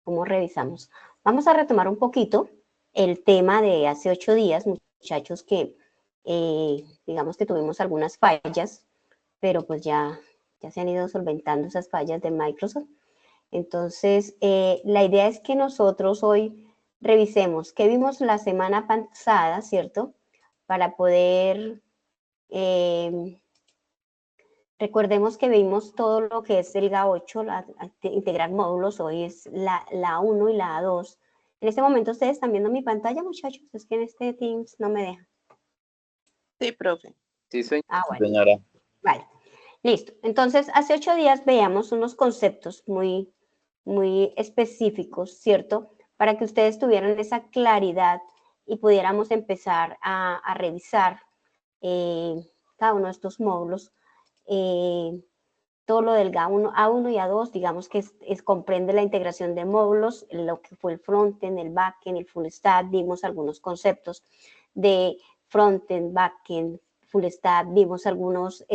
cómo revisamos. Vamos a retomar un poquito el tema de hace 8 días, muchachos, que digamos que tuvimos algunas fallas, pero pues ya se han ido solventando esas fallas de Microsoft. Entonces, la idea es que nosotros hoy revisemos qué vimos la semana pasada, ¿cierto? Para poder, recordemos que vimos todo lo que es el GA8, integrar módulos, hoy es la 1 y la 2. En este momento ustedes están viendo mi pantalla, muchachos, es que en este Teams no me deja. Sí, profe. Sí, señora. Ah, bueno. Vale, listo. Entonces, hace 8 días veíamos unos conceptos muy específicos, ¿cierto? Para que ustedes tuvieran esa claridad y pudiéramos empezar a revisar cada uno de estos módulos. Todo lo del A1 y A2, digamos que comprende la integración de módulos, lo que fue el frontend, el backend, el full stack, vimos algunos conceptos de frontend, backend, full stack, vimos algunos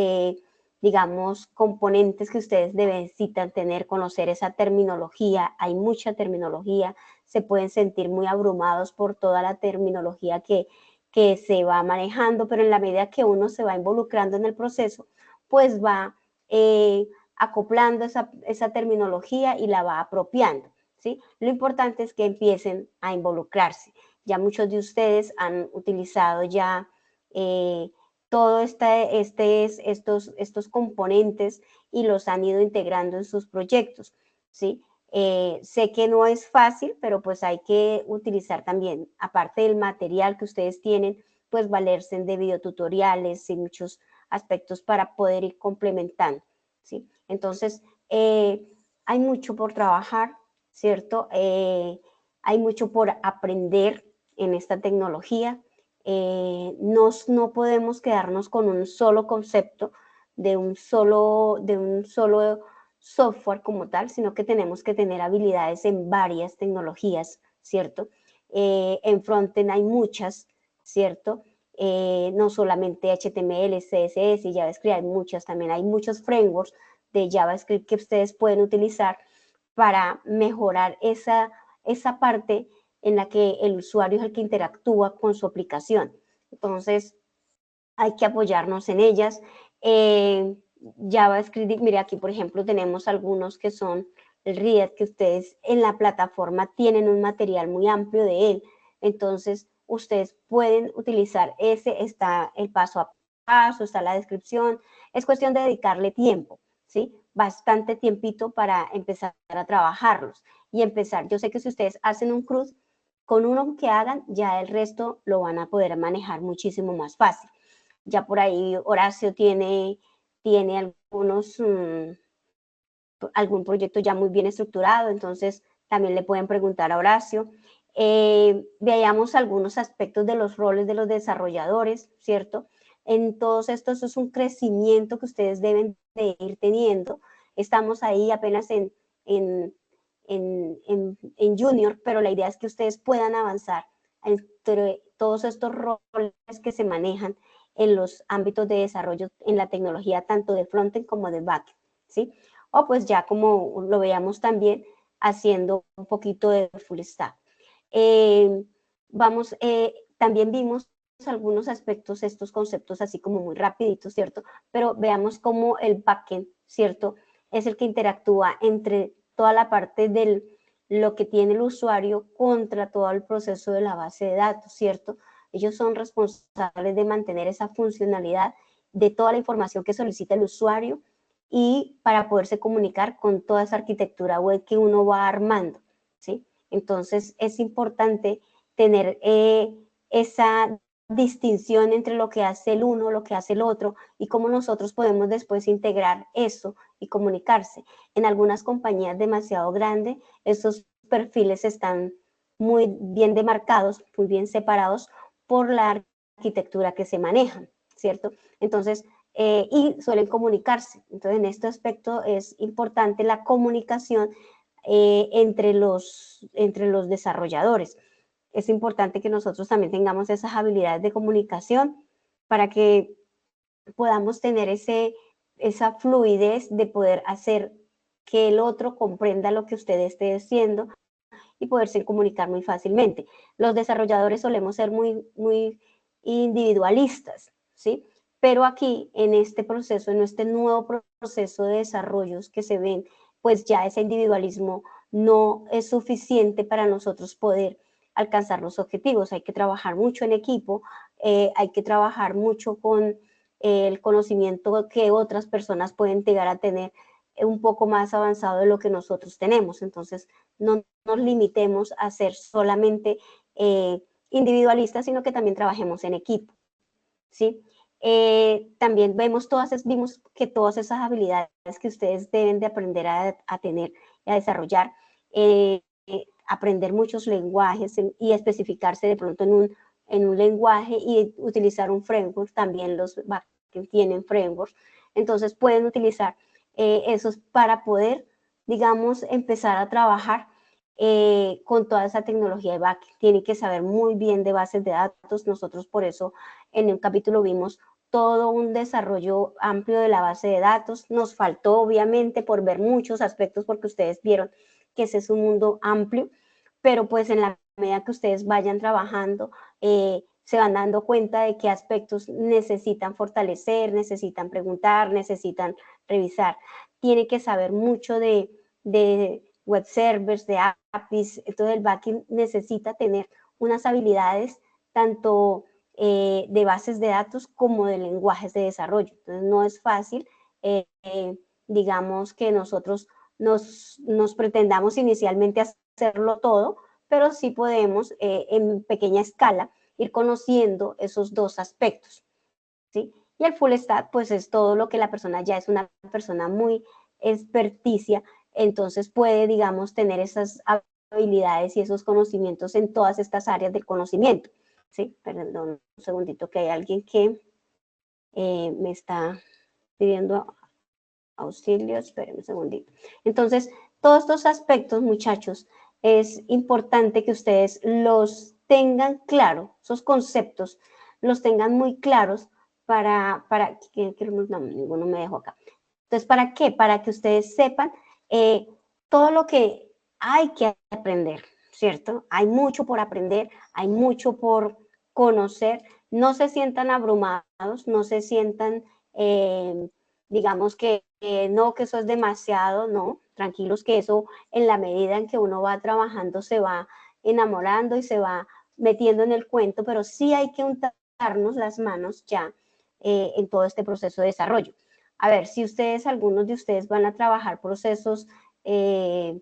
digamos, componentes que ustedes necesitan tener, conocer esa terminología. Hay mucha terminología, se pueden sentir muy abrumados por toda la terminología que se va manejando, pero en la medida que uno se va involucrando en el proceso, pues va acoplando esa terminología y la va apropiando, ¿sí? Lo importante es que empiecen a involucrarse. Ya muchos de ustedes han utilizado ya todos estos componentes y los han ido integrando en sus proyectos, ¿sí? Sé que no es fácil, pero pues hay que utilizar también, aparte del material que ustedes tienen, pues valerse de videotutoriales y muchos aspectos para poder ir complementando, ¿sí? Entonces, hay mucho por trabajar, ¿cierto? Hay mucho por aprender en esta tecnología. No podemos quedarnos con un solo concepto de un solo software como tal, sino que tenemos que tener habilidades en varias tecnologías, ¿cierto? En frontend hay muchas, ¿cierto? No solamente HTML, CSS y JavaScript, hay muchas, también hay muchos frameworks de JavaScript que ustedes pueden utilizar para mejorar esa parte en la que el usuario es el que interactúa con su aplicación. Entonces, hay que apoyarnos en ellas. JavaScript, mire aquí por ejemplo tenemos algunos que son el React, que ustedes en la plataforma tienen un material muy amplio de él, entonces ustedes pueden utilizar está el paso a paso, está la descripción, es cuestión de dedicarle tiempo, ¿sí? Bastante tiempito para empezar a trabajarlos y empezar. Yo sé que si ustedes hacen un CRUD, con uno que hagan, ya el resto lo van a poder manejar muchísimo más fácil. Ya por ahí Horacio tiene algunos, algún proyecto ya muy bien estructurado, entonces también le pueden preguntar a Horacio. Veamos algunos aspectos de los roles de los desarrolladores, ¿cierto? En todos estos es un crecimiento que ustedes deben de ir teniendo. Estamos ahí apenas en junior, pero la idea es que ustedes puedan avanzar entre todos estos roles que se manejan en los ámbitos de desarrollo en la tecnología, tanto de frontend como de backend, ¿sí? O pues ya como lo veamos también, haciendo un poquito de full stack. También vimos algunos aspectos, estos conceptos así como muy rapiditos, ¿cierto? Pero veamos cómo el backend, ¿cierto? Es el que interactúa entre toda la parte de lo que tiene el usuario contra todo el proceso de la base de datos, ¿cierto? Ellos son responsables de mantener esa funcionalidad de toda la información que solicita el usuario y para poderse comunicar con toda esa arquitectura web que uno va armando, ¿sí? Entonces es importante tener esa distinción entre lo que hace el uno, lo que hace el otro y cómo nosotros podemos después integrar eso y comunicarse. En algunas compañías demasiado grandes, estos perfiles están muy bien demarcados, muy bien separados por la arquitectura que se manejan, ¿cierto? Entonces, y suelen comunicarse. Entonces, en este aspecto es importante la comunicación entre los desarrolladores. Es importante que nosotros también tengamos esas habilidades de comunicación para que podamos tener esa fluidez de poder hacer que el otro comprenda lo que usted esté diciendo y poderse comunicar muy fácilmente. Los desarrolladores solemos ser muy individualistas, ¿sí? Pero aquí, en este proceso, en este nuevo proceso de desarrollos que se ven, pues ya ese individualismo no es suficiente para nosotros poder alcanzar los objetivos. Hay que trabajar mucho en equipo, hay que trabajar mucho con el conocimiento que otras personas pueden llegar a tener un poco más avanzado de lo que nosotros tenemos. Entonces, no nos limitemos a ser solamente individualistas, sino que también trabajemos en equipo, ¿sí? También vimos que todas esas habilidades que ustedes deben de aprender a tener y a desarrollar, aprender muchos lenguajes y especificarse de pronto en un lenguaje y utilizar un framework. También los backend tienen frameworks, entonces pueden utilizar esos para poder, digamos, empezar a trabajar con toda esa tecnología de backend. Tienen que saber muy bien de bases de datos. Nosotros por eso en un capítulo vimos todo un desarrollo amplio de la base de datos. Nos faltó obviamente por ver muchos aspectos, porque ustedes vieron que ese es un mundo amplio, pero pues en la medida que ustedes vayan trabajando, se van dando cuenta de qué aspectos necesitan fortalecer, necesitan preguntar, necesitan revisar. Tiene que saber mucho de web servers, de APIs. Entonces el backend necesita tener unas habilidades tanto de bases de datos como de lenguajes de desarrollo. Entonces no es fácil, digamos, que nosotros nos pretendamos inicialmente hacerlo todo, pero sí podemos en pequeña escala ir conociendo esos dos aspectos, ¿sí? Y el full stack, pues es todo lo que la persona ya es una persona muy experticia, entonces puede, digamos, tener esas habilidades y esos conocimientos en todas estas áreas del conocimiento, ¿sí? Perdón, un segundito, que hay alguien que me está pidiendo auxilio, espérenme un segundito. Entonces, todos estos aspectos, muchachos, es importante que ustedes los tengan claro, esos conceptos los tengan muy claros no, ninguno me dejó acá. Entonces, ¿para qué? Para que ustedes sepan todo lo que hay que aprender, ¿cierto? Hay mucho por aprender, hay mucho por conocer. No se sientan abrumados, no se sientan, digamos que no, que eso es demasiado, no, tranquilos, que eso en la medida en que uno va trabajando se va enamorando y se va metiendo en el cuento, pero sí hay que untarnos las manos ya en todo este proceso de desarrollo. A ver, si algunos de ustedes van a trabajar procesos que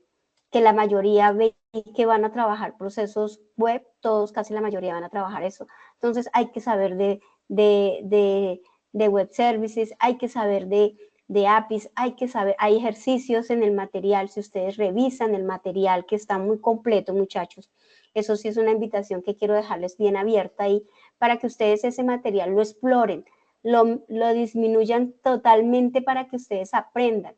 la mayoría ve que van a trabajar procesos web, todos, casi la mayoría van a trabajar eso. Entonces hay que saber de web services, hay que saber de APIs, hay que saber, hay ejercicios en el material. Si ustedes revisan el material, que está muy completo, muchachos, eso sí es una invitación que quiero dejarles bien abierta ahí, para que ustedes ese material lo exploren, lo disminuyan totalmente para que ustedes aprendan.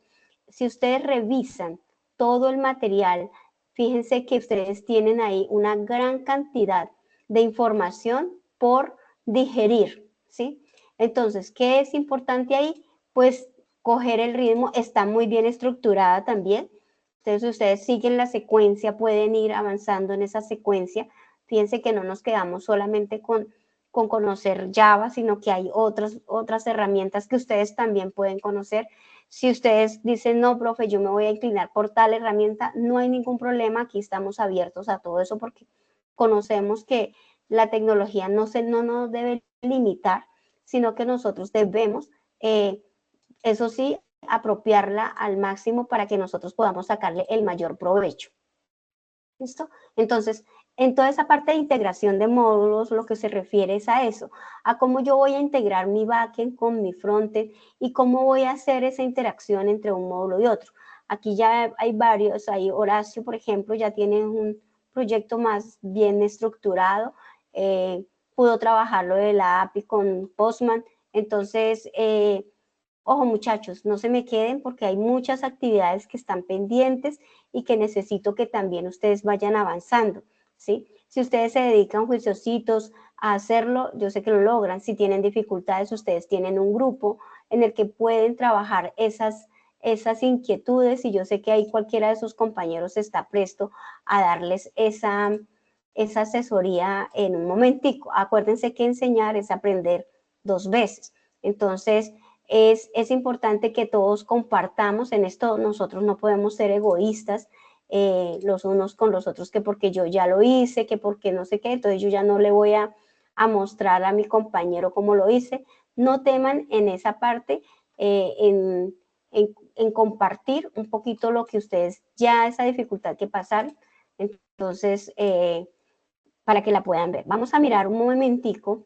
Si ustedes revisan todo el material, fíjense que ustedes tienen ahí una gran cantidad de información por digerir, ¿sí? Entonces, ¿qué es importante ahí? Pues coger el ritmo, está muy bien estructurada también. Entonces, si ustedes siguen la secuencia, pueden ir avanzando en esa secuencia. Fíjense que no nos quedamos solamente con conocer Java, sino que hay otras herramientas que ustedes también pueden conocer. Si ustedes dicen, no, profe, yo me voy a inclinar por tal herramienta, no hay ningún problema, aquí estamos abiertos a todo eso, porque conocemos que la tecnología no nos debe limitar, sino que nosotros debemos, eso sí, apropiarla al máximo para que nosotros podamos sacarle el mayor provecho. ¿Listo? Entonces, en toda esa parte de integración de módulos, lo que se refiere es a eso, a cómo yo voy a integrar mi backend con mi frontend y cómo voy a hacer esa interacción entre un módulo y otro. Aquí ya hay varios, hay Horacio, por ejemplo, ya tiene un proyecto más bien estructurado, pudo trabajarlo de la API con Postman. Entonces, ojo, muchachos, no se me queden, porque hay muchas actividades que están pendientes y que necesito que también ustedes vayan avanzando, ¿sí? Si ustedes se dedican juiciositos a hacerlo, yo sé que lo logran. Si tienen dificultades, ustedes tienen un grupo en el que pueden trabajar esas inquietudes y yo sé que ahí cualquiera de sus compañeros está presto a darles esa asesoría en un momentico. Acuérdense que enseñar es aprender 2 veces. Entonces, es importante que todos compartamos en esto. Nosotros no podemos ser egoístas los unos con los otros, que porque yo ya lo hice, que porque no sé qué, entonces yo ya no le voy a mostrar a mi compañero cómo lo hice. No teman en esa parte, en compartir un poquito lo que ustedes ya, esa dificultad que pasaron. Entonces, para que la puedan ver. Vamos a mirar un momentico,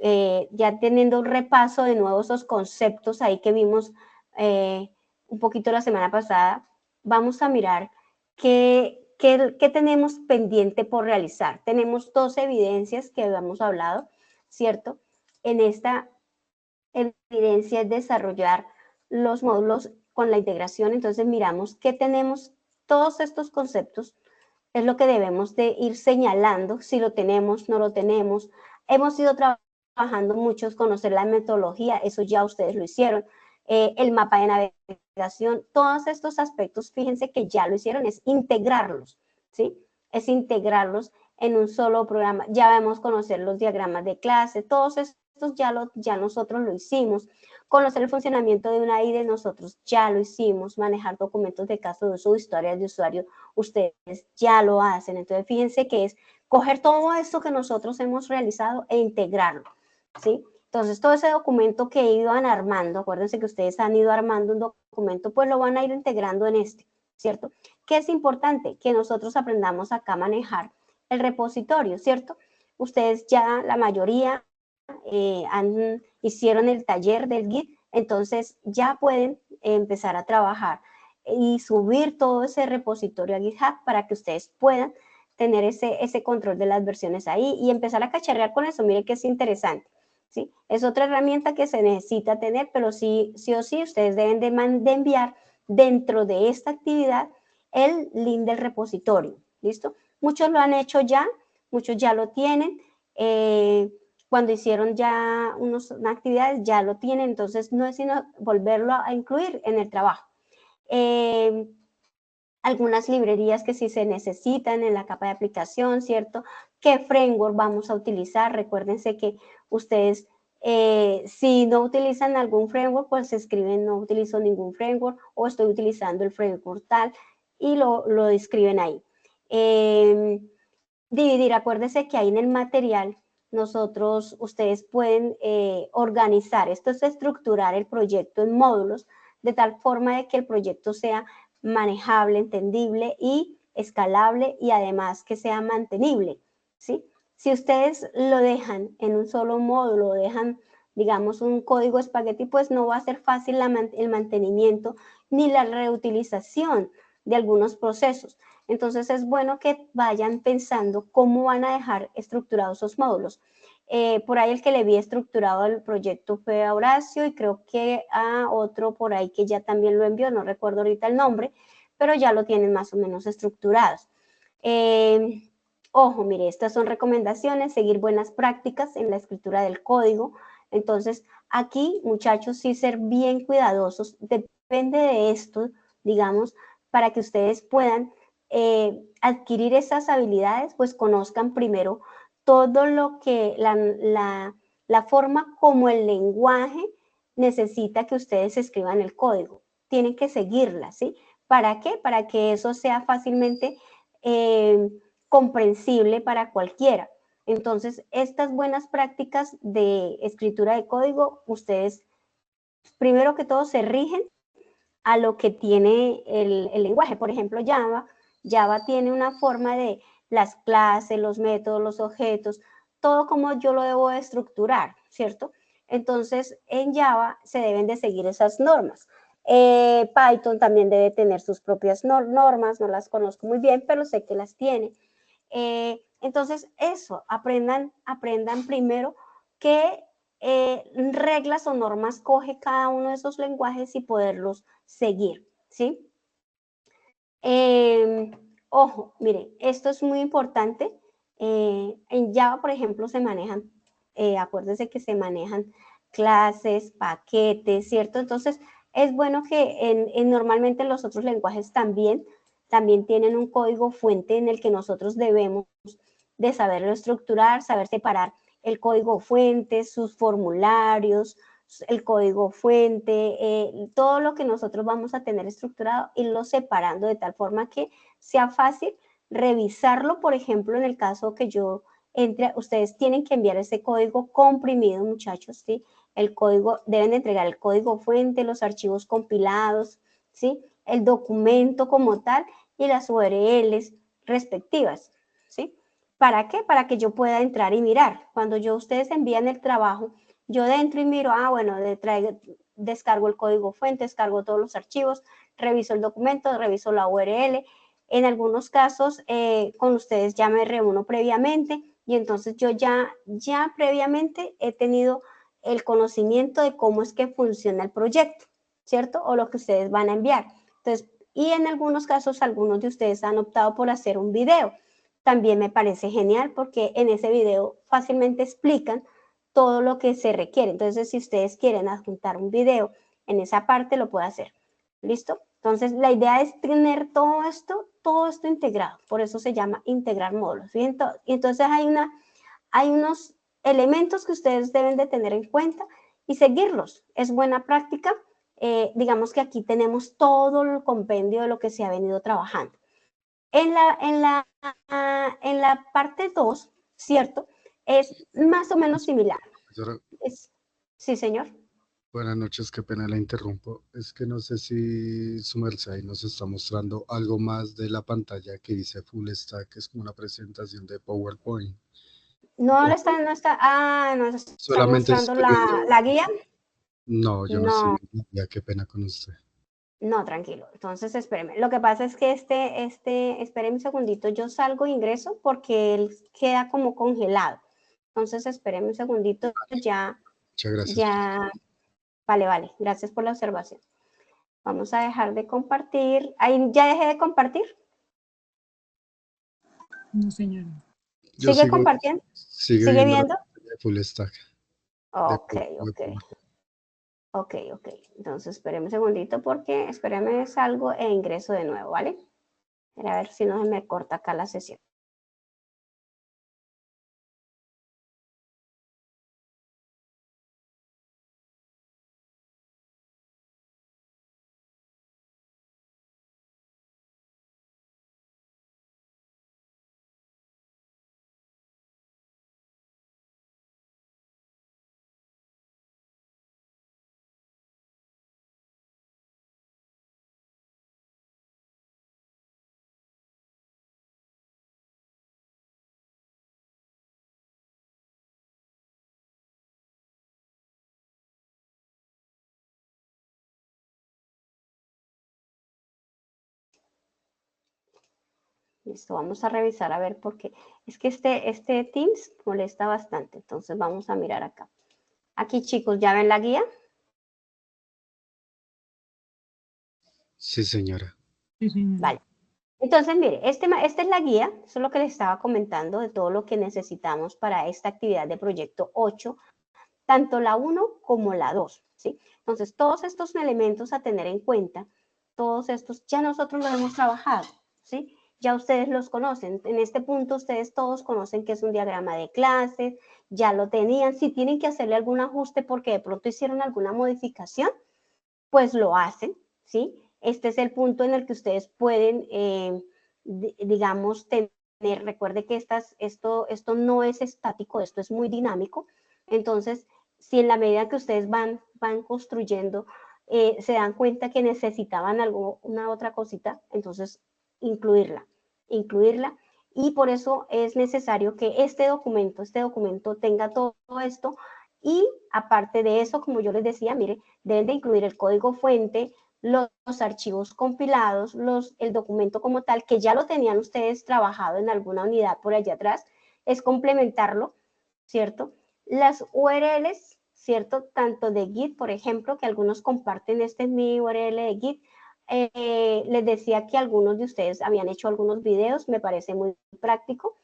ya teniendo un repaso de nuevo esos conceptos ahí que vimos un poquito la semana pasada. Vamos a mirar qué tenemos pendiente por realizar. Tenemos 2 evidencias que habíamos hablado, ¿cierto? En esta evidencia es desarrollar los módulos con la integración. Entonces miramos qué tenemos, todos estos conceptos es lo que debemos de ir señalando, si lo tenemos, no lo tenemos. Hemos ido trabajando muchos, conocer la metodología, eso ya ustedes lo hicieron, el mapa de navegación, todos estos aspectos, fíjense que ya lo hicieron, es integrarlos, ¿sí? Es integrarlos en un solo programa. Ya vamos a conocer los diagramas de clase, todos estos ya nosotros lo hicimos. Conocer el funcionamiento de una IDE, nosotros ya lo hicimos. Manejar documentos de caso de uso, historias de usuario, ustedes ya lo hacen. Entonces, fíjense que es coger todo esto que nosotros hemos realizado e integrarlo, ¿sí? Entonces, todo ese documento que iban armando, acuérdense que ustedes han ido armando un documento, pues lo van a ir integrando en este, ¿cierto? ¿Qué es importante? Que nosotros aprendamos acá a manejar el repositorio, ¿cierto? Ustedes ya, la mayoría, hicieron el taller del Git, entonces ya pueden empezar a trabajar y subir todo ese repositorio a GitHub para que ustedes puedan tener ese control de las versiones ahí y empezar a cacharrear con eso. Miren que es interesante, ¿sí? Es otra herramienta que se necesita tener, pero sí o sí ustedes deben de enviar dentro de esta actividad el link del repositorio, ¿listo? Muchos lo han hecho ya, muchos ya lo tienen, cuando hicieron ya unas actividades ya lo tienen, entonces no es sino volverlo a incluir en el trabajo. Algunas librerías que sí se necesitan en la capa de aplicación, ¿cierto? ¿Qué framework vamos a utilizar? Recuérdense que ustedes, si no utilizan algún framework, pues escriben no utilizo ningún framework o estoy utilizando el framework tal y lo escriben ahí. Dividir, acuérdense que ahí en el material ustedes pueden organizar, esto es estructurar el proyecto en módulos de tal forma de que el proyecto sea manejable, entendible y escalable y además que sea mantenible, ¿sí? Si ustedes lo dejan en un solo módulo, dejan, digamos, un código espagueti, pues no va a ser fácil el mantenimiento ni la reutilización de algunos procesos. Entonces es bueno que vayan pensando cómo van a dejar estructurados esos módulos. Por ahí el que le vi estructurado el proyecto fue a Horacio y creo que a otro por ahí que ya también lo envió, no recuerdo ahorita el nombre, pero ya lo tienen más o menos estructurados. Ojo, mire, estas son recomendaciones, seguir buenas prácticas en la escritura del código. Entonces, aquí, muchachos, sí ser bien cuidadosos, depende de esto, digamos, para que ustedes puedan adquirir esas habilidades, pues conozcan primero todo lo que la forma como el lenguaje necesita que ustedes escriban el código. Tienen que seguirla, ¿sí? ¿Para qué? Para que eso sea fácilmente comprensible para cualquiera. Entonces, estas buenas prácticas de escritura de código, ustedes primero que todo se rigen a lo que tiene el lenguaje. Por ejemplo, Java tiene una forma de las clases, los métodos, los objetos, todo como yo lo debo de estructurar, ¿cierto? Entonces, en Java se deben de seguir esas normas. Python también debe tener sus propias normas, no las conozco muy bien, pero sé que las tiene. Entonces, eso, aprendan primero qué reglas o normas coge cada uno de esos lenguajes y poderlos seguir, ¿sí? Ojo, miren, esto es muy importante. En Java, por ejemplo, se manejan, acuérdense que se manejan clases, paquetes, ¿cierto? Entonces, es bueno que normalmente los otros lenguajes también tienen un código fuente en el que nosotros debemos de saberlo estructurar, saber separar el código fuente, sus formularios, el código fuente, todo lo que nosotros vamos a tener estructurado, irlo separando de tal forma que sea fácil revisarlo. Por ejemplo, en el caso que yo entre, ustedes tienen que enviar ese código comprimido, muchachos, ¿sí? El código, deben de entregar el código fuente, los archivos compilados, ¿sí? El documento como tal y las URLs respectivas, ¿sí? ¿Para qué? Para que yo pueda entrar y mirar. Cuando ustedes envían el trabajo, yo dentro y miro, bueno, descargo el código fuente, descargo todos los archivos, reviso el documento, reviso la URL. En algunos casos, con ustedes ya me reúno previamente y entonces yo ya previamente he tenido el conocimiento de cómo es que funciona el proyecto, ¿cierto? O lo que ustedes van a enviar. Entonces, y en algunos casos, algunos de ustedes han optado por hacer un video. También me parece genial porque en ese video fácilmente explican todo lo que se requiere. Entonces, si ustedes quieren adjuntar un video en esa parte, lo puede hacer. ¿Listo? Entonces, la idea es tener todo esto integrado. Por eso se llama integrar módulos. Y entonces hay unos elementos que ustedes deben de tener en cuenta y seguirlos. Es buena práctica. Digamos que aquí tenemos todo el compendio de lo que se ha venido trabajando. En la parte 2, ¿cierto? Es más o menos similar. Sí, señor. Buenas noches, qué pena la interrumpo. Es que no sé si su merced ahí nos está mostrando algo más de la pantalla que dice Full Stack, que es como una presentación de PowerPoint. No está Solamente mostrando estoy viendo... la guía. No, yo no estoy viendo la guía, qué pena con usted. No, tranquilo. Entonces, espéreme. Lo que pasa es que espéreme un segundito, yo salgo e ingreso porque él queda como congelado. Entonces, espéreme un segundito, ya. Muchas gracias. Ya. Vale. Gracias por la observación. Vamos a dejar de compartir. ¿Ahí ya dejé de compartir? No, señora. ¿Sigue compartiendo? ¿Sigue viendo? Full Stack. Ok. Entonces, espéreme un segundito porque, salgo e ingreso de nuevo, ¿vale? A ver si no se me corta acá la sesión. Listo, vamos a revisar a ver por qué. Es que este Teams molesta bastante, entonces vamos a mirar acá. Aquí, chicos, ¿ya ven la guía? Sí, señora. Sí, señora. Vale. Entonces, mire, esta es la guía, eso es lo que les estaba comentando de todo lo que necesitamos para esta actividad de proyecto 8, tanto la 1 como la 2, ¿sí? Entonces, todos estos elementos a tener en cuenta, todos estos ya nosotros los hemos trabajado, ¿sí? Ya ustedes los conocen. En este punto ustedes todos conocen que es un diagrama de clases, ya lo tenían. Si tienen que hacerle algún ajuste porque de pronto hicieron alguna modificación, pues lo hacen, ¿sí? Este es el punto en el que ustedes pueden, digamos, recuerde que esto no es estático, esto es muy dinámico. Entonces, si en la medida que ustedes van construyendo, se dan cuenta que necesitaban una otra cosita, entonces incluirla. Y por eso es necesario que este documento tenga todo esto. Y aparte de eso, como yo les decía, mire, deben de incluir el código fuente, los archivos compilados, el documento como tal, que ya lo tenían ustedes trabajado en alguna unidad por allá atrás, es complementarlo, ¿cierto? Las URLs, ¿cierto? Tanto de Git, por ejemplo, que algunos comparten, este es mi URL de Git. Les decía que algunos de ustedes habían hecho algunos videos, me parece muy práctico,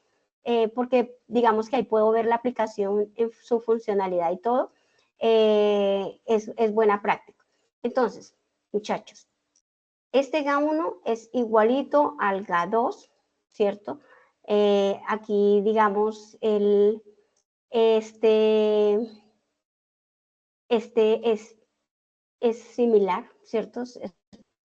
porque digamos que ahí puedo ver la aplicación en su funcionalidad y todo. Es buena práctica. Entonces, muchachos, este GA1 es igualito al GA2, ¿cierto? Aquí, digamos, este es similar, ¿cierto? Es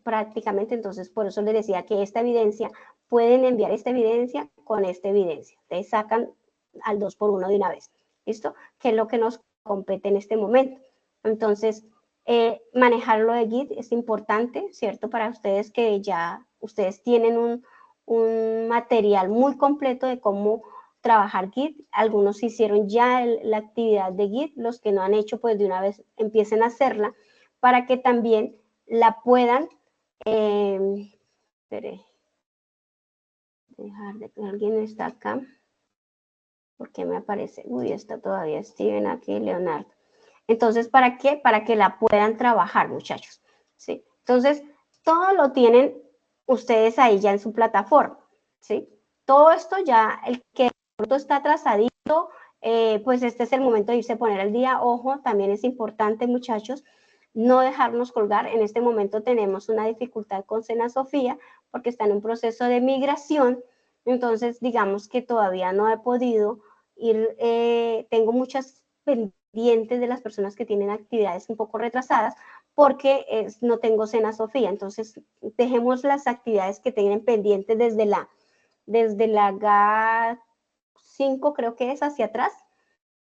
prácticamente, entonces por eso les decía que esta evidencia, pueden enviar esta evidencia con esta evidencia. Ustedes sacan al 2 por 1 de una vez, ¿listo? Que es lo que nos compete en este momento. Entonces, manejarlo de Git es importante, ¿cierto? Para ustedes que ya, ustedes tienen un material muy completo de cómo trabajar Git. Algunos hicieron ya la actividad de Git, los que no han hecho, pues de una vez empiecen a hacerla para que también la puedan esperé, dejar de que alguien está acá, porque me aparece, uy, está todavía Steven aquí, Leonardo. Entonces, ¿para qué? Para que la puedan trabajar, muchachos, ¿sí? Entonces, todo lo tienen ustedes ahí ya en su plataforma, ¿sí? Todo esto ya, el que de pronto está atrasadito, pues este es el momento de irse a poner al día. Ojo, también es importante, muchachos, no dejarnos colgar. En este momento tenemos una dificultad con Sena Sofía porque está en un proceso de migración, entonces digamos que todavía no he podido ir, tengo muchas pendientes de las personas que tienen actividades un poco retrasadas porque no tengo Sena Sofía, entonces dejemos las actividades que tienen pendientes desde la GA5 creo que es hacia atrás,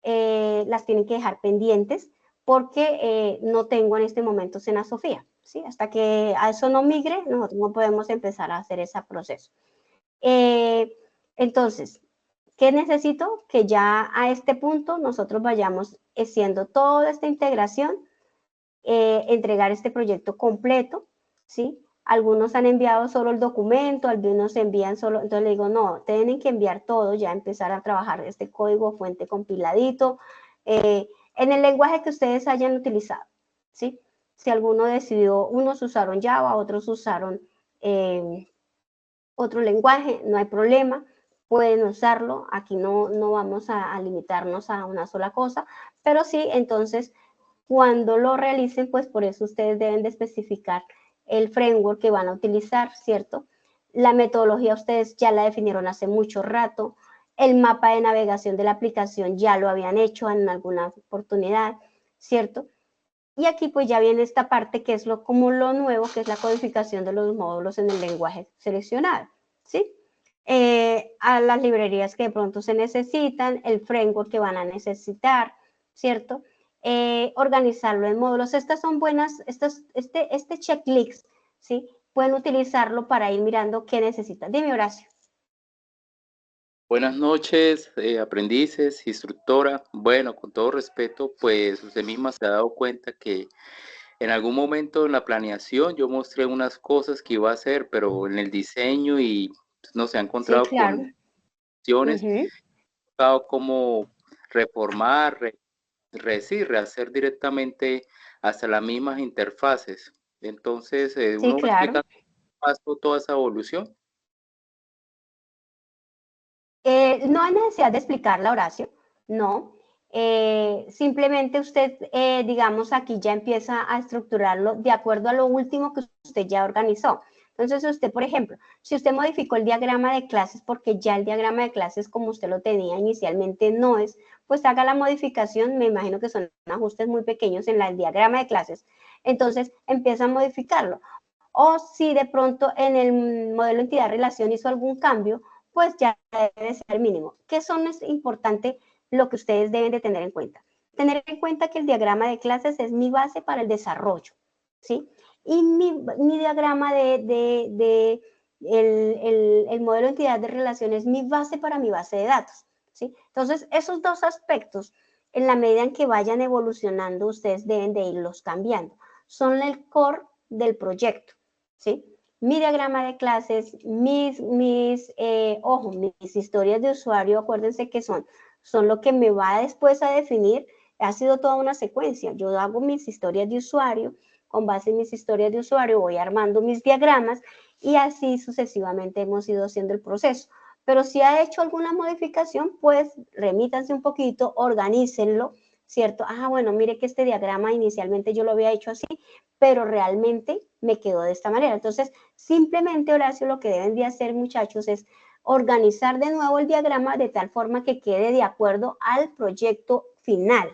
las tienen que dejar pendientes porque no tengo en este momento Sena Sofía, ¿sí? Hasta que a eso no migre, nosotros no podemos empezar a hacer ese proceso. Entonces, ¿qué necesito? Que ya a este punto nosotros vayamos haciendo toda esta integración, entregar este proyecto completo, ¿sí? Algunos han enviado solo el documento, algunos envían solo, entonces le digo, no, tienen que enviar todo, ya empezar a trabajar este código fuente compiladito, en el lenguaje que ustedes hayan utilizado, ¿sí? Si alguno decidió, unos usaron Java, otros usaron otro lenguaje, no hay problema, pueden usarlo, aquí no vamos a limitarnos a una sola cosa, pero sí, entonces, cuando lo realicen, pues por eso ustedes deben de especificar el framework que van a utilizar, ¿cierto? La metodología ustedes ya la definieron hace mucho rato, el mapa de navegación de la aplicación ya lo habían hecho en alguna oportunidad, ¿cierto? Y aquí pues ya viene esta parte que es como lo nuevo, que es la codificación de los módulos en el lenguaje seleccionado, ¿sí? A las librerías que de pronto se necesitan, el framework que van a necesitar, ¿cierto? Organizarlo en módulos. Estas son buenas, este checklist, ¿sí? Pueden utilizarlo para ir mirando qué necesitan. Dime, Horacio. Buenas noches, aprendices, instructora. Bueno, con todo respeto, pues usted misma se ha dado cuenta que en algún momento en la planeación yo mostré unas cosas que iba a hacer, pero en el diseño y no se ha encontrado Sí, claro. con opciones, como reformar, rehacer directamente hasta las mismas interfaces. Entonces, Sí, uno va claro. explicando paso toda esa evolución. No hay necesidad de explicarla, Horacio, no. Simplemente usted, digamos, aquí ya empieza a estructurarlo de acuerdo a lo último que usted ya organizó. Entonces, usted, por ejemplo, si usted modificó el diagrama de clases porque ya el diagrama de clases como usted lo tenía inicialmente no es, pues haga la modificación, me imagino que son ajustes muy pequeños en el diagrama de clases, entonces empieza a modificarlo. O si de pronto en el modelo entidad-relación hizo algún cambio, pues ya debe ser mínimo. ¿Qué es importante lo que ustedes deben de tener en cuenta? Tener en cuenta que el diagrama de clases es mi base para el desarrollo, ¿sí? Y mi diagrama el modelo de entidad de relación es mi base para mi base de datos, ¿sí? Entonces, esos dos aspectos, en la medida en que vayan evolucionando, ustedes deben de irlos cambiando. Son el core del proyecto, ¿sí? Mi diagrama de clases, mis historias de usuario, acuérdense que son lo que me va después a definir, ha sido toda una secuencia. Yo hago mis historias de usuario, con base en mis historias de usuario voy armando mis diagramas y así sucesivamente hemos ido haciendo el proceso. Pero si ha hecho alguna modificación, pues remítanse un poquito, organícenlo, ¿cierto? Bueno, mire que este diagrama inicialmente yo lo había hecho así, pero realmente me quedó de esta manera. Entonces, simplemente, Horacio, lo que deben de hacer, muchachos, es organizar de nuevo el diagrama de tal forma que quede de acuerdo al proyecto final,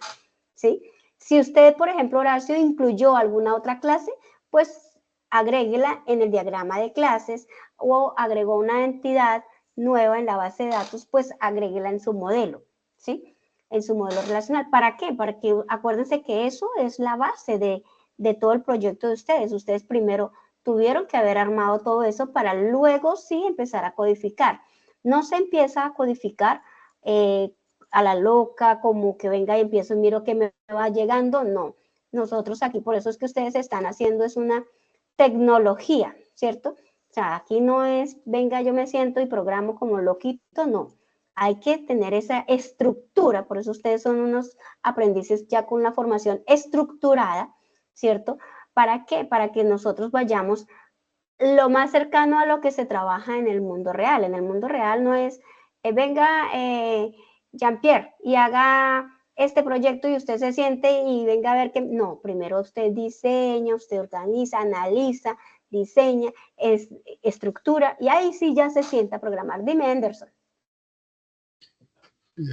¿sí? Si usted, por ejemplo, Horacio, incluyó alguna otra clase, pues agréguela en el diagrama de clases, o agregó una entidad nueva en la base de datos, pues agréguela en su modelo, ¿sí? En su modelo relacional. ¿Para qué? Para que acuérdense que eso es la base de todo el proyecto de ustedes. Ustedes primero tuvieron que haber armado todo eso para luego sí empezar a codificar. No se empieza a codificar a la loca, como que venga y empiezo y miro que me va llegando. No, nosotros aquí, por eso es que ustedes están haciendo es una tecnología, ¿cierto? O sea, aquí no es, venga, yo me siento y programo como loquito, no. Hay que tener esa estructura, por eso ustedes son unos aprendices ya con la formación estructurada, ¿cierto? ¿Para qué? Para que nosotros vayamos lo más cercano a lo que se trabaja en el mundo real. En el mundo real no es, venga Jean-Pierre y haga este proyecto y usted se siente y venga a ver que, no, primero usted diseña, usted organiza, analiza, diseña, estructura y ahí sí ya se sienta a programar. Dime, Anderson.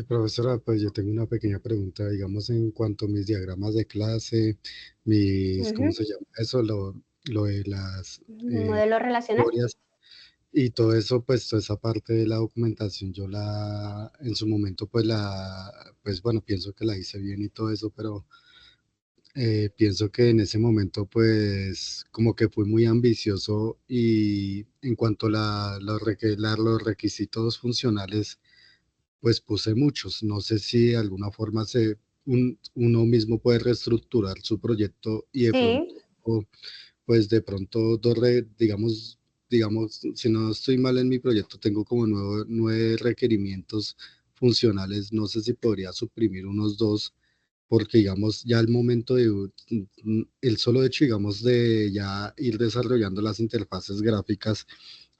Profesora, pues yo tengo una pequeña pregunta, digamos, en cuanto a mis diagramas de clase, mis, ¿cómo se llama eso? Lo de las Modelo relacional. historias y todo eso, pues toda esa parte de la documentación, en su momento, pues bueno, pienso que la hice bien y todo eso, pero pienso que en ese momento, pues, como que fui muy ambicioso y en cuanto a los requisitos funcionales, pues puse muchos. No sé si de alguna forma uno mismo puede reestructurar su proyecto y de pronto, Sí, pues de pronto, digamos, si no estoy mal en mi proyecto, tengo como 9 requerimientos funcionales. No sé si podría suprimir unos 2 porque digamos ya el momento el solo hecho digamos de ya ir desarrollando las interfaces gráficas,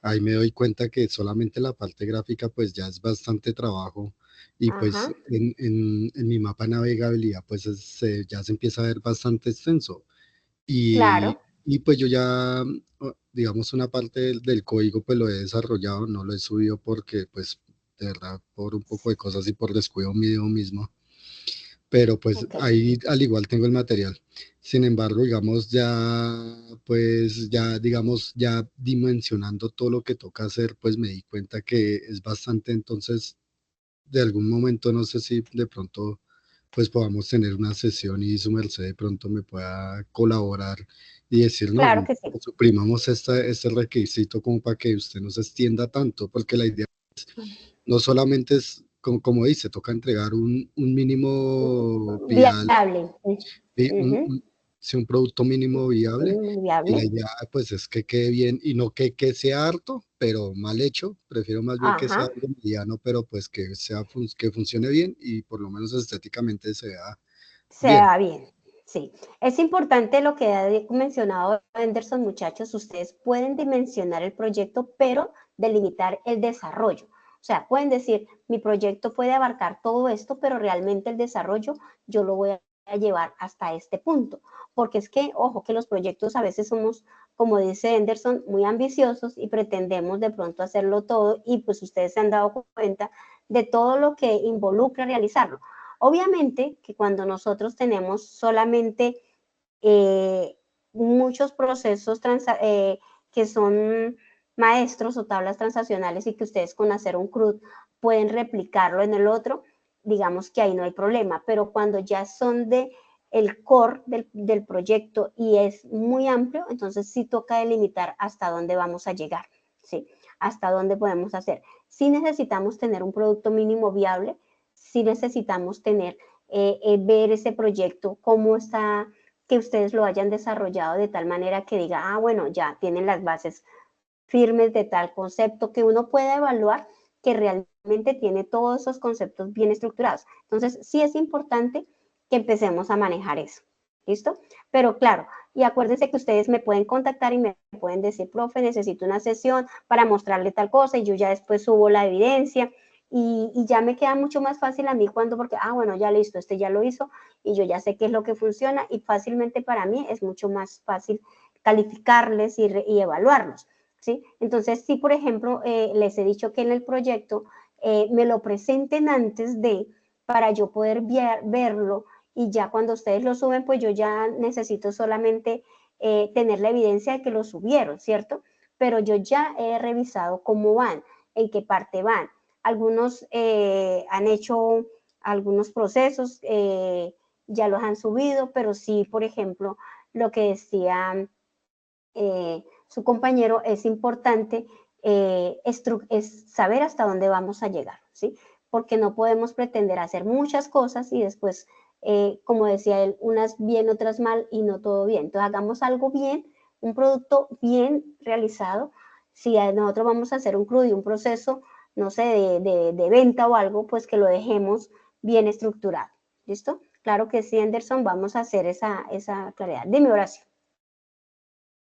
ahí me doy cuenta que solamente la parte gráfica pues ya es bastante trabajo y pues ajá, en mi mapa de navegabilidad pues ya se empieza a ver bastante extenso y pues yo ya digamos una parte del código pues lo he desarrollado, no lo he subido porque pues de verdad por un poco de cosas y por descuido mío mismo, pero pues ok. ahí al igual tengo el material. Sin embargo, digamos, digamos, ya dimensionando todo lo que toca hacer, pues me di cuenta que es bastante, entonces, de algún momento, no sé si de pronto, pues podamos tener una sesión y su merced de pronto me pueda colaborar y decir, no, Claro que sí. suprimamos este requisito como para que usted no se extienda tanto, porque la idea no solamente es, como dice, toca entregar un mínimo viable, Viable. vi- un, un- sí, un producto mínimo viable, y la Viable. idea pues es que quede bien y no que sea harto, pero mal hecho, prefiero más bien que sea Ajá. algo mediano, pero pues que funcione bien y por lo menos estéticamente se vea Se bien. va bien, sí. Es importante lo que ha mencionado Anderson, muchachos, ustedes pueden dimensionar el proyecto, pero delimitar el desarrollo. O sea, pueden decir, mi proyecto puede abarcar todo esto, pero realmente el desarrollo yo lo voy a llevar hasta este punto. Porque es que, ojo, que los proyectos a veces somos, como dice Anderson, muy ambiciosos y pretendemos de pronto hacerlo todo y pues ustedes se han dado cuenta de todo lo que involucra realizarlo. Obviamente que cuando nosotros tenemos solamente muchos procesos que son maestros o tablas transaccionales y que ustedes con hacer un CRUD pueden replicarlo en el otro, digamos que ahí no hay problema, pero cuando ya son de el core del proyecto y es muy amplio, entonces sí toca delimitar hasta dónde vamos a llegar, ¿sí? Hasta dónde podemos hacer. Sí necesitamos tener un producto mínimo viable, sí necesitamos tener, ver ese proyecto, cómo está, que ustedes lo hayan desarrollado de tal manera que diga, bueno, ya tienen las bases firmes de tal concepto, que uno pueda evaluar que realmente tiene todos esos conceptos bien estructurados. Entonces, sí es importante que empecemos a manejar eso. ¿Listo? Pero claro, y acuérdense que ustedes me pueden contactar y me pueden decir, profe, necesito una sesión para mostrarle tal cosa y yo ya después subo la evidencia y ya me queda mucho más fácil a mí cuando, porque, bueno, ya listo, este ya lo hizo y yo ya sé qué es lo que funciona y fácilmente para mí es mucho más fácil calificarles y evaluarlos, ¿sí? Entonces, si por ejemplo les he dicho que en el proyecto me lo presenten antes de, para yo poder verlo y ya cuando ustedes lo suben, pues yo ya necesito solamente tener la evidencia de que lo subieron, ¿cierto? Pero yo ya he revisado cómo van, en qué parte van. Algunos han hecho algunos procesos, ya los han subido, pero sí, por ejemplo, lo que decía su compañero, es importante es saber hasta dónde vamos a llegar, ¿sí? Porque no podemos pretender hacer muchas cosas y después, como decía él, unas bien, otras mal y no todo bien. Entonces hagamos algo bien, un producto bien realizado. Si nosotros vamos a hacer un CRUD y un proceso, no sé, de venta o algo, pues que lo dejemos bien estructurado. ¿Listo? Claro que sí, Anderson, vamos a hacer esa claridad. Dime, Horacio.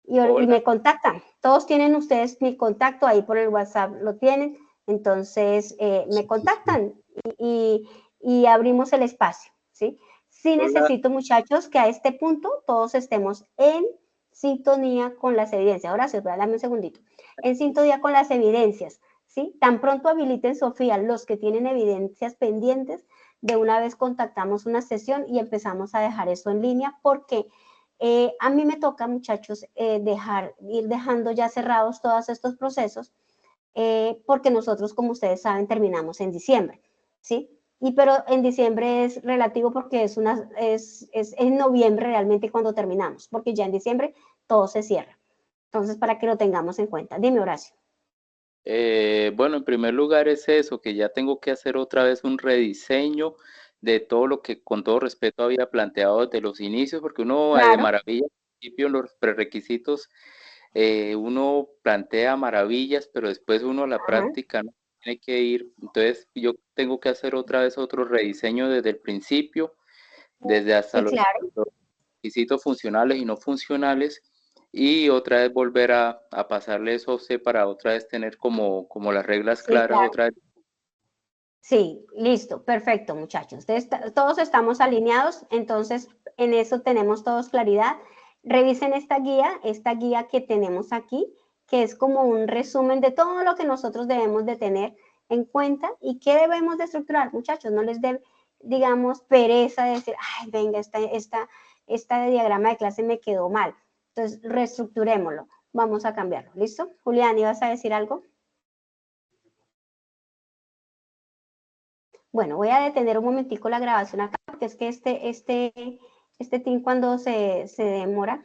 Y me contactan. Todos tienen ustedes mi contacto, ahí por el WhatsApp lo tienen. Entonces, me contactan y abrimos el espacio, ¿sí? Sí necesito, muchachos, que a este punto todos estemos en sintonía con las evidencias. Horacio, dame un segundito. En sintonía con las evidencias, ¿sí? Tan pronto habiliten, Sofía, los que tienen evidencias pendientes, de una vez contactamos una sesión y empezamos a dejar eso en línea, porque a mí me toca, muchachos, ir dejando ya cerrados todos estos procesos, porque nosotros, como ustedes saben, terminamos en diciembre, ¿sí? Pero en diciembre es relativo porque es en noviembre realmente cuando terminamos, porque ya en diciembre todo se cierra. Entonces, para que lo tengamos en cuenta. Dime, Horacio. Bueno, en primer lugar es eso, que ya tengo que hacer otra vez un rediseño de todo lo que con todo respeto había planteado desde los inicios, porque uno de Claro. maravilla, al principio los prerequisitos, uno plantea maravillas, pero después uno a la práctica no tiene que ir. Entonces yo tengo que hacer otra vez otro rediseño desde el principio, desde hasta Sí, claro. los requisitos funcionales y no funcionales, y otra vez volver a pasarle eso a usted para otra vez tener como las reglas Sí, claras claro. otra vez. Sí, listo, perfecto, muchachos. Todos estamos alineados, entonces en eso tenemos todos claridad. Revisen esta guía que tenemos aquí, que es como un resumen de todo lo que nosotros debemos de tener en cuenta y qué debemos de estructurar, muchachos. No les dé, digamos, pereza de decir, ay, venga, esta diagrama de clase me quedó mal. Entonces, reestructurémoslo. Vamos a cambiarlo. ¿Listo? Julián, ¿ibas a decir algo? Bueno, voy a detener un momentico la grabación acá, porque es que este team cuando se demora,